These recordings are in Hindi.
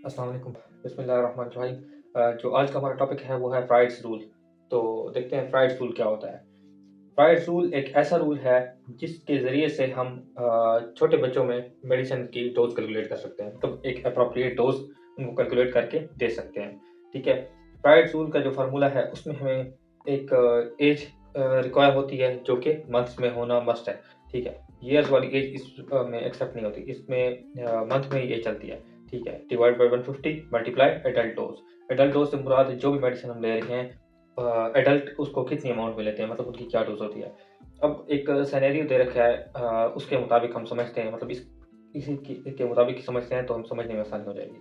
अस्सलाम वालेकुम। बिस्मिल्लाहिर्रहमानिर्रहीम। जो आज का हमारा टॉपिक है वो है फ्राइड्स रूल। तो देखते हैं फ्राइड्स रूल क्या होता है। फ्राइड्स रूल एक ऐसा रूल है जिसके ज़रिए से हम छोटे बच्चों में मेडिसिन की डोज कैलकुलेट कर सकते हैं, तो एक अप्रोप्रिएट डोज उनको कैलकुलेट करके दे सकते हैं। ठीक है। फ्राइड्स रूल का जो फार्मूला है उसमें हमें एक एज रिक्वायर होती है जो कि मंथ्स में होना मस्ट है। ठीक है। ईयर्स वाली एज में एक्सेप्ट नहीं होती, इसमें मंथ में ही एज चलती है। ठीक है। Divide by 150 multiply adult dose. Adult dose से मुराद जो भी मेडिसिन हम ले रहे हैं एडल्ट उसको कितनी अमाउंट में लेते हैं, मतलब उनकी क्या डोज होती है। अब एक सिनेरियो दे रखा है, उसके मुताबिक हम समझते हैं, मतलब इसी के मुताबिक समझते हैं तो हम समझने में आसानी हो जाएगी।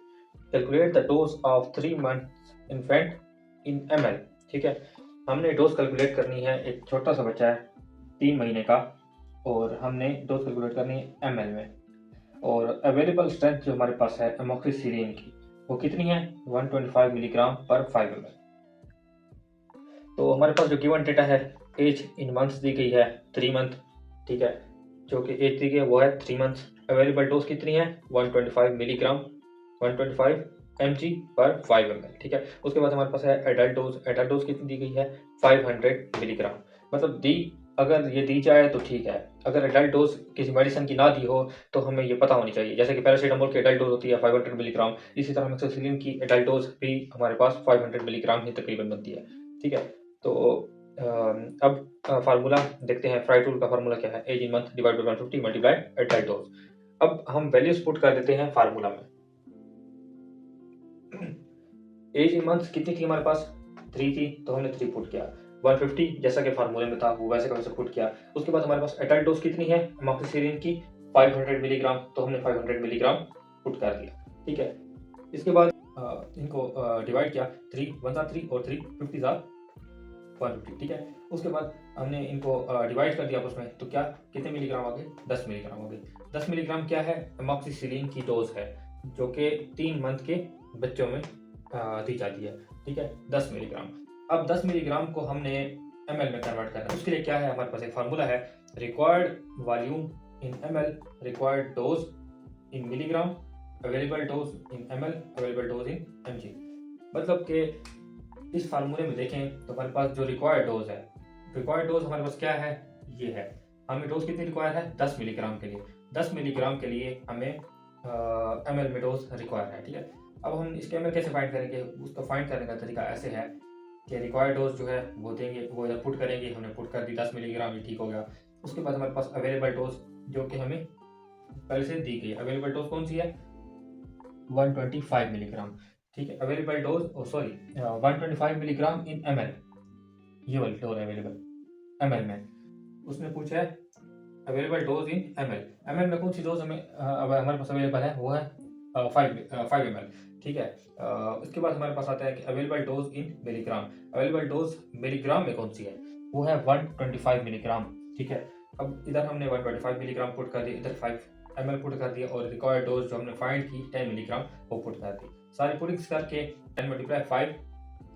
Calculate the dose of 3 month infant in ml। ठीक है। हमने डोज कैलकुलेट करनी है, एक छोटा सा बच्चा है 3 महीने का, और हमने डोज कैलकुलेट करनी है ml में। और अवेलेबल स्ट्रेंथ जो हमारे पास है एमोक्सिसिलिन की, वो कितनी है 125 मिलीग्राम पर 5 ml। तो हमारे पास जो गिवन डेटा है, एज इन मंथ्स दी गई है 3 मंथ। ठीक है। जो कि एज दी गई है वो है 3 मंथ्स। अवेलेबल डोज कितनी है 125 मिलीग्राम 125 mg पर 5 ml। ठीक है। उसके बाद हमारे पास है एडल्ट डोज। एडल्ट डोज कितनी दी गई है 500 मिलीग्राम। मतलब अगर ये दी जाए तो ठीक है, अगर एडल्ट डोज किसी मेडिसिन की ना दी हो तो हमें ये पता होनी चाहिए। जैसे कि पैरासीटामोल की एडल्ट डोज होती है 500 मिलीग्राम, इसी तरह एमोक्सिसिलिन की एडल्ट डोज भी हमारे पास 500 मिलीग्राम ही तकरीबन बनती है। ठीक है। तो अब फार्मूला देखते हैं। फ्राइड रूल का फार्मूला क्या है, age in month divide by 150 multiply adult dose. अब हम वैल्यूज पुट कर देते हैं फार्मूला में। एज इन मंथ कितनी थी हमारे पास 3 थी, तो हमने 3 पुट किया। 150 जैसा कि फार्मूले में था वो वैसे का वैसे पुट किया। उसके बाद हमारे पास एडल्ट डोज कितनी है एमोक्सिसिलिन की 500 मिलीग्राम, तो हमने 500 मिलीग्राम पुट कर दिया। ठीक है। इसके बाद इनको डिवाइड किया, 3 1 3 और 3 50 150। ठीक है। उसके बाद हमने इनको डिवाइड कर दिया आपस में, तो क्या कितने मिलीग्राम आ गए 10 मिलीग्राम हो गए। 10 मिलीग्राम क्या है एमोक्सिसिलिन की डोज है, जो कि 3 मंथ के बच्चों में दी जाती है। ठीक है। 10 मिलीग्राम। अब 10 मिलीग्राम को हमने ml में कन्वर्ट करना है। उसके लिए क्या है, हमारे पास एक फार्मूला है, रिक्वायर्ड वॉल्यूम इन ml, रिक्वायर्ड डोज इन मिलीग्राम, अवेलेबल डोज इन ml, अवेलेबल डोज इन mg। मतलब कि इस फार्मूले में देखें तो हमारे पास जो रिक्वायर्ड डोज है, रिक्वायर्ड डोज हमारे पास क्या है, ये है। हमें डोज कितनी रिक्वायर है 10 मिलीग्राम के लिए। 10 मिलीग्राम के लिए हमें ml में डोज रिक्वायर है। ठीक है। अब हम इसके ml कैसे फाइंड करेंगे, उसको फाइंड करने का तरीका ऐसे है कि रिक्वायर्ड डोज जो है वो देंगे, वो इधर पुट करेंगे, हमने पुट कर दी 10 मिलीग्राम, ये ठीक हो गया। उसके बाद हमारे पास अवेलेबल डोज जो कि हमें पहले से दी गई है, अवेलेबल डोज कौन सी है 125 मिलीग्राम। ठीक है। अवेलेबल डोज 125 मिलीग्राम इन ml, ये वाली डोज अवेलेबल ml में। उसने पूछा है अवेलेबल डोज इन ml में कौन सी डोज हमें अब हमारे पास अवेलेबल है, वो है 5 ml। ठीक है। उसके बाद हमारे पास आता है कि अवेलेबल डोज इन मिलीग्राम। अवेलेबल डोज मिलीग्राम में कौन सी है, वो है 125 मिलीग्राम। ठीक है। अब इधर हमने 125 मिलीग्राम पुट कर दिया, इधर 5 ml पुट कर दिया, और रिक्वायर्ड डोज जो हमने फाइंड की 10 मिलीग्राम वो पुट कर दी। सारी पुटिंग्स करके 10 मल्टीप्लाई 5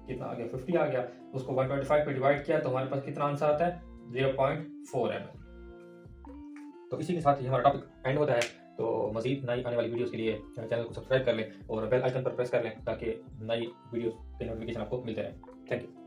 कितना आ गया 50 आ गया। उसको 125 पे डिवाइड किया तो हमारे पास कितना आंसर आता है 0.4 ml। तो इसी के साथ ही हमारा टॉपिक एंड होता है। तो मजीद नई आने वाली वीडियोस के लिए चैनल को सब्सक्राइब कर लें और बेल आइकन पर प्रेस कर लें ताकि नई वीडियोस के नोटिफिकेशन आपको मिलते रहें। Thank you.